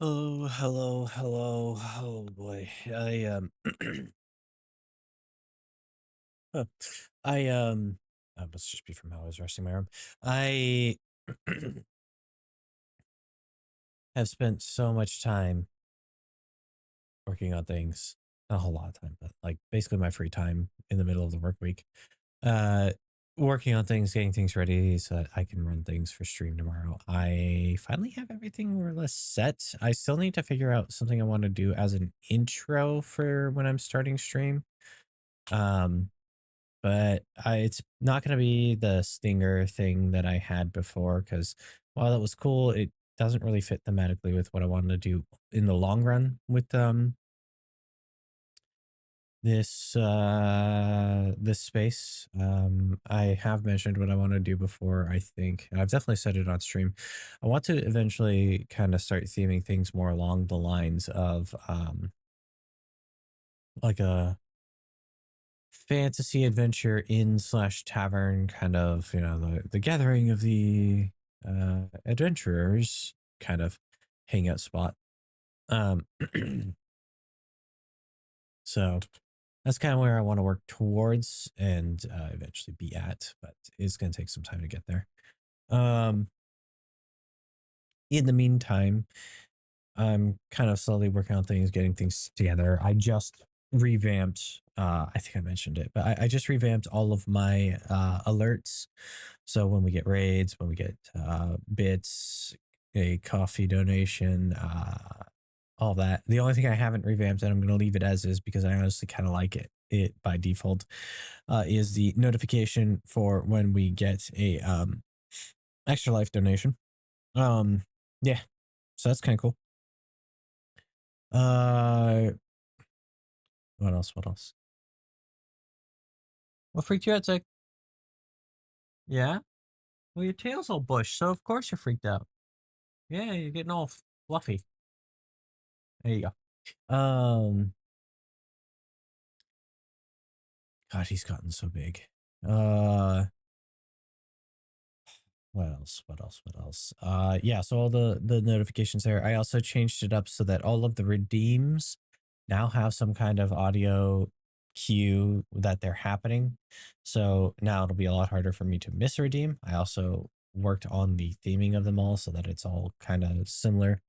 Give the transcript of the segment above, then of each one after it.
Oh, hello, hello. Oh boy. huh. I must just be from how I was resting my arm. I have spent so much time working on things. Not a whole lot of time, but like basically my free time in the middle of the work week. Uh Working on things, getting things ready so that I can run things for stream tomorrow. I finally have everything more or less set. I still need to figure out something I want to do as an intro for when I'm starting stream. Um but it's not going to be the stinger thing that I had before because while that was cool, it doesn't really fit thematically with what I wanted to do in the long run with this space. I have mentioned what I want to do before, I think, and I've definitely said it on stream. I want to eventually kind of start theming things more along the lines of like a fantasy adventure inn slash tavern, kind of, the gathering of the adventurers kind of hangout spot. um so that's kind of where I want to work towards and eventually be at, but it's going to take some time to get there. um in the meantime, I'm kind of slowly working on things, getting things together. I just revamped, I think I mentioned it, but I just revamped all of my alerts. So when we get raids, when we get bits, a coffee donation, all that. The only thing I haven't revamped, and I'm going to leave it as is because I honestly kind of like it by default, is the notification for when we get a extra life donation. Um, yeah, so that's kind of cool. Uh, what else? What else? What freaked you out, Zach? Yeah? Well, your tail's all bush, so of course you're freaked out. Yeah, you're getting all fluffy. There you go. God, he's gotten so big. Uh, what else? What else? What else? Yeah. So all the notifications there. I also changed it up so that all of the redeems now have some kind of audio cue that they're happening. So now it'll be a lot harder for me to miss a redeem. I also worked on the theming of them all so that it's all kind of similar.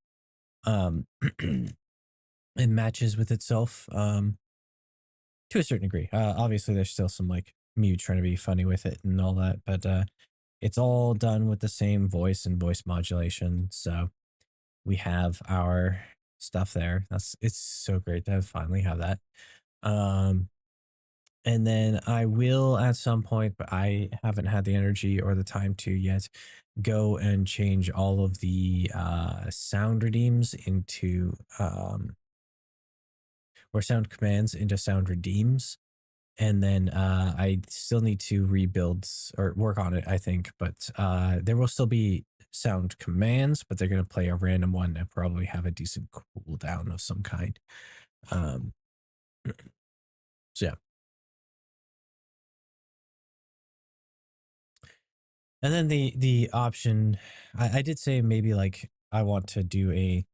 It matches with itself to a certain degree. Obviously, there's still some like me trying to be funny with it and all that, but it's all done with the same voice and voice modulation. So we have our stuff there. It's so great to finally have that. Um, and then I will at some point, but I haven't had the energy or the time to yet, go and change all of the sound redeems into or sound commands into sound redeems. And then I still need to rebuild or work on it, I think, but there will still be sound commands, but they're going to play a random one and probably have a decent cooldown of some kind. um so yeah. And then the option, I did say maybe like I want to do a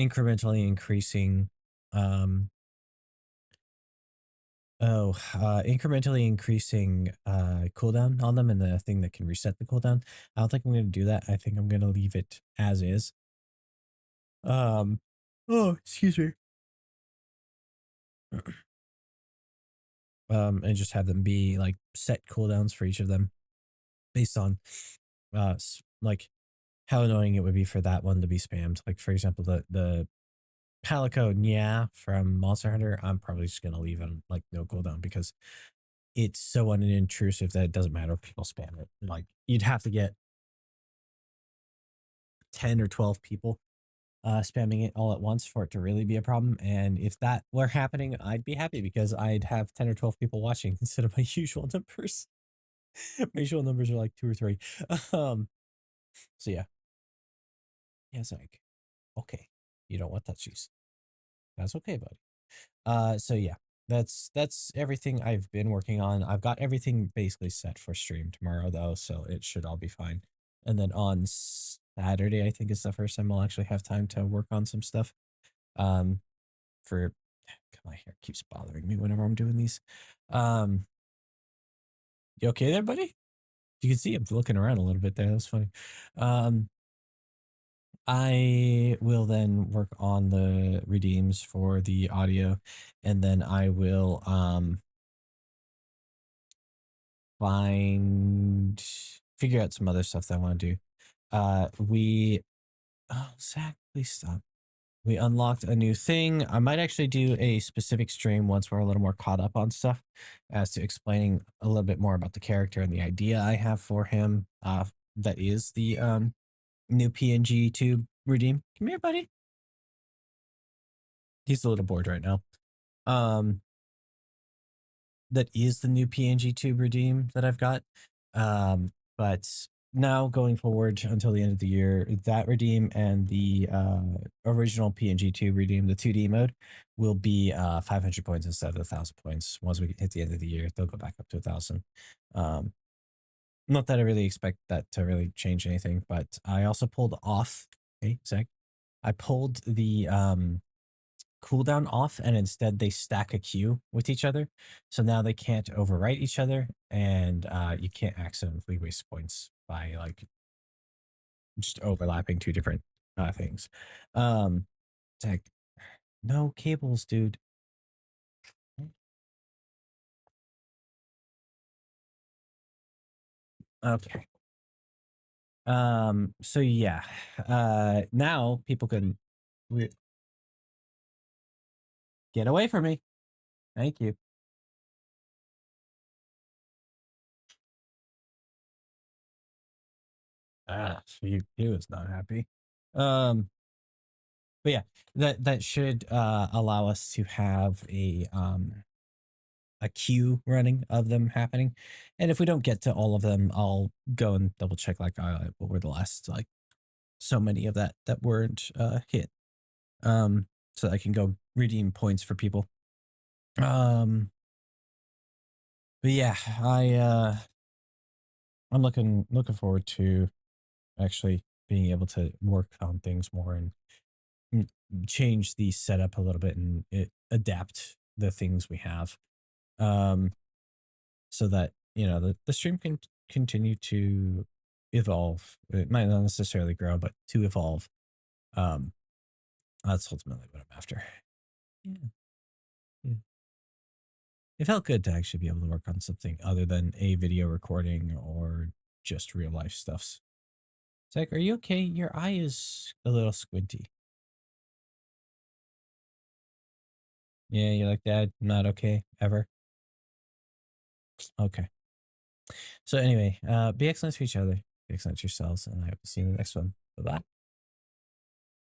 incrementally increasing um incrementally increasing cooldown on them, and the thing that can reset the cooldown. I don't think I'm going to do that. I think I'm going to leave it as is. um oh, excuse me. And just have them be like set cooldowns for each of them based on like how annoying it would be for that one to be spammed. Like for example, the Palico Nya from Monster Hunter, I'm probably just gonna leave on like no cooldown because it's so unintrusive that it doesn't matter if people spam it. Like you'd have to get 10 or 12 people spamming it all at once for it to really be a problem. And if that were happening, I'd be happy because I'd have 10 or 12 people watching instead of my usual numbers. My usual numbers are like 2 or 3. Um, so yeah. Yeah, it's like, okay, you don't want that juice. That's okay, buddy. So yeah, that's everything I've been working on. I've got everything basically set for stream tomorrow though, so it should all be fine. And then on Saturday, I think, is the first time I'll actually have time to work on some stuff. Um, for God, my hair keeps bothering me whenever I'm doing these. Um, you okay there, buddy? You can see I'm looking around a little bit there. That's funny. Um, I will then work on the redeems for the audio, and then I will find figure out some other stuff that I want to do. We oh Zach, please stop. We unlocked a new thing. I might actually do a specific stream once we're a little more caught up on stuff as to explaining a little bit more about the character and the idea I have for him. That is the new PNG tube redeem. Come here, buddy. He's a little bored right now. Um, that is the new PNG tube redeem that I've got. But now going forward until the end of the year, that redeem and the original PNG tube redeem, the 2D mode, will be 500 points instead of 1,000 points. Once we hit the end of the year, they'll go back up to 1,000. Not that I really expect that to really change anything, but I also pulled off. Hey, Zach. I pulled the cooldown off, and instead they stack a queue with each other. So now they can't overwrite each other, and you can't accidentally waste points by like just overlapping two different things. It's like, no cables, dude. Okay. So yeah. Now people can get away from me. Thank you. He was not happy. But yeah, that should allow us to have a queue running of them happening. And if we don't get to all of them, I'll go and double check like what were the last like so many of that weren't hit. So I can go redeem points for people. But yeah, I'm looking forward to actually being able to work on things more and change the setup a little bit and adapt the things we have. So that the stream can continue to evolve. It might not necessarily grow, but to evolve. That's ultimately what I'm after. Yeah. Yeah. It felt good to actually be able to work on something other than a video recording or just real life stuffs. It's like, are you okay? Your eye is a little squinty. Yeah, you're like, Dad, not okay ever. Okay. So anyway, be excellent to each other, be excellent to yourselves, and I hope to see you in the next one. Bye bye.